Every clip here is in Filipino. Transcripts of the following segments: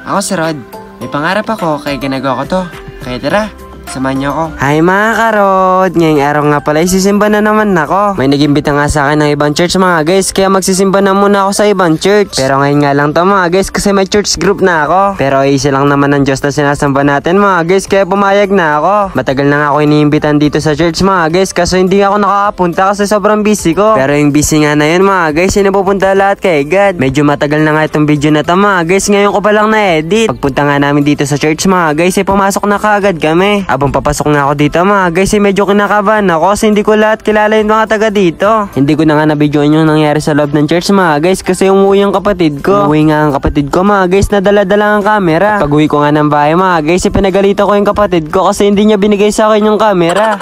Ako si Rod. May pangarap ako kaya ginagawa ko to. Kaya tara, samahan niyo ako. Hi mga karod! Ngayong araw nga pala isisimba na naman ako. May nagimbita nga sa akin ng ibang church mga guys, kaya magsisimba na muna ako sa ibang church. Pero ngayon nga lang to mga guys kasi may church group na ako. Pero isa lang naman ng Diyos na sinasamba natin mga guys, kaya pumayag na ako. Matagal na nga ako iniimbitan dito sa church mga guys, kaso hindi ako nakakapunta kasi sobrang busy ko. Pero yung busy nga na yun mga guys, yun napupunta lahat kay God. Medyo matagal na nga itong video na to mga guys, ngayon ko pa lang na-edit. Pagpunta nga namin dito sa church mga guys, pumasok na kaagad kami. Abang papasok na ako dito mga guys, medyo kinakabahan ako kasi hindi ko lahat kilala yung mga taga dito. Hindi ko na nga na-videoan yung nangyari sa loob ng church mga guys kasi umuwi yung kapatid ko. Umuwi nga ang kapatid ko mga guys, nadala-dala ang camera. At pag uwi ko nga ng bahay mga guys, pinagalitan ko yung kapatid ko kasi hindi niya binigay sa akin yung camera.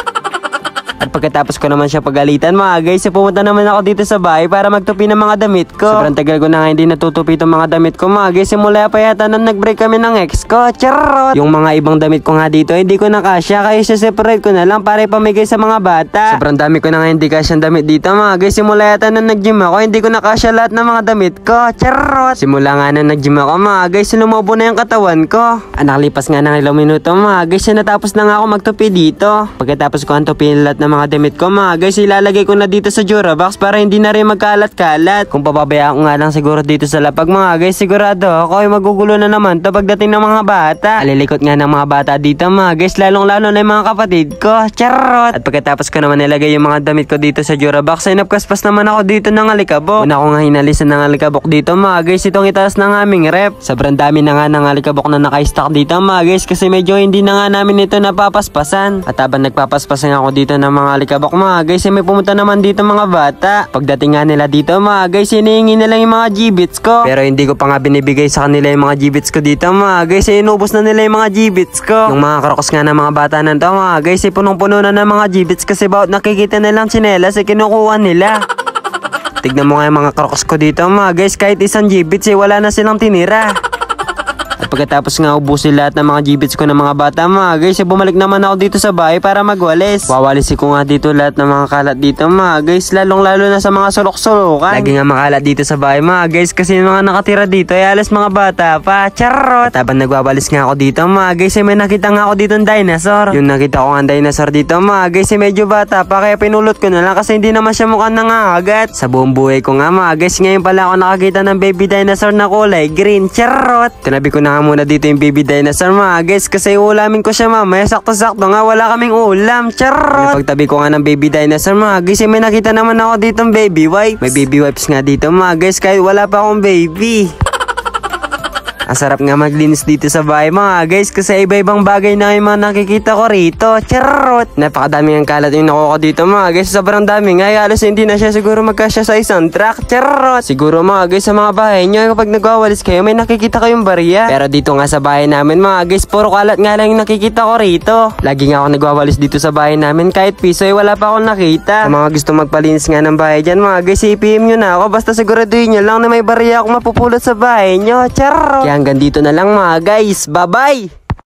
At pagkatapos ko naman siya pagalitan mga guys, pumunta naman ako dito sa bahay para magtupi ng mga damit ko. Sobrang tagal ko na nga hindi natutupi itong mga damit ko mga guys, simula pa yata nang nag-break kami ng ex ko. Charot! Yung mga ibang damit ko nga dito, hindi ko na kasya, kaya separate ko na lang para ipamigay sa mga bata. Sobrang dami ko na nga hindi kasyang damit dito mga guys, simula yata nang nag-gym ako, hindi ko na kasya lahat ng mga damit ko. Charot! Simula nga nang nag-gym ako mga guys, lumobo na yung katawan ko. Nakalipas nga ng ilang minuto mga guys, natapos na nga ako magtupi dito. Pagkatapos ko ang tupiin lahat ng mga damit ko mga guys, ilalagay ko na dito sa Durabox para hindi na rin magkalat-kalat. Kung papabayaan ko nga lang siguro dito sa lapag mga guys, sigurado ako ay magugulo na naman to pagdating ng mga bata. Alilikot nga ng mga bata dito mga guys, lalong-lalo na yung mga kapatid ko. Charot! At pagkatapos ko naman nilagay yung mga damit ko dito sa Durabox, ay napkaspas naman ako dito ng alikabok. Una ko nga hinalisan ng alikabok dito mga guys, itong itaas ng aming rep. Sobrang dami na nga ng alikabok na naka-stock dito mga guys kasi medyo hindi na nga namin ito napapaspasan. At habang nagpapaspasan ako dito ng mga alikabok mga guys, may pumunta naman dito mga bata. Pagdating nga nila dito mga guys, hinihingi nila yung mga G-bits ko. Pero hindi ko pa nga binibigay sa kanila yung mga G-bits ko dito mga guys, inubos na nila yung mga G-bits ko. Yung mga krokos nga ng mga bata nito mga guys, punong-puno na ng mga G-bits kasi bawat nakikita nilang tsinelas kinukuha nila. Tignan mo nga yung mga krokos ko dito mga guys, kahit isang G-bits wala na silang tinira. Pagkatapos nga ubusin lahat ng mga G-bits ko ng mga bata mga guys, bumalik naman ako dito sa bahay para magwalis. Wawalisin ko nga dito lahat ng mga kalat dito mga guys, lalong-lalo na sa mga sulok-sulukan. Lagi nga makalat dito sa bahay mga guys kasi yung mga nakatira dito ay alas mga bata pa. Charot! At habang nagwawalis nga ako dito mga guys, may nakita nga ako dito ng dinosaur. Yung nakita ko nga dinosaur dito mga guys, medyo bata pa kaya pinulot ko na lang kasi hindi naman siya mukhang nangangagat. Sa buong buhay ko nga mga guys, ngayon pala ako nakakita ng baby dinosaur na kulay green. Charot! Tinabi ko na muna dito yung baby dinosaur mga guys kasi ulamin ko siya mamaya, sakto-sakto nga wala kaming ulam. Charot! Pagtabi ko nga ng baby dinosaur mga guys, may nakita naman ako ditong baby wipes. May baby wipes nga dito mga guys kahit wala pa akong baby. Ang sarap nga maglinis dito sa bahay mga guys kasi iba-ibang bagay na yung mga nakikita ko rito. Charot! Napakadami ang kalat yung nakuha ko dito mga guys, sobrang dami nga, halos hindi na siya siguro magkasya sa isang truck. Charot! Siguro mga guys sa mga bahay nyo kapag nagwawalis kayo may nakikita kayong barya. Pero dito nga sa bahay namin mga guys, puro kalat nga lang yung nakikita ko rito. Lagi nga ako nagwawalis dito sa bahay namin, kahit piso wala pa akong nakita. Sa mga gusto magpalinis nga ng bahay dyan mga guys, i-PM nyo na ako basta siguraduhin nyo lang na may barya akong mapupulot sa bahay nyo. Charot! Hanggang dito na lang mga guys. Bye-bye!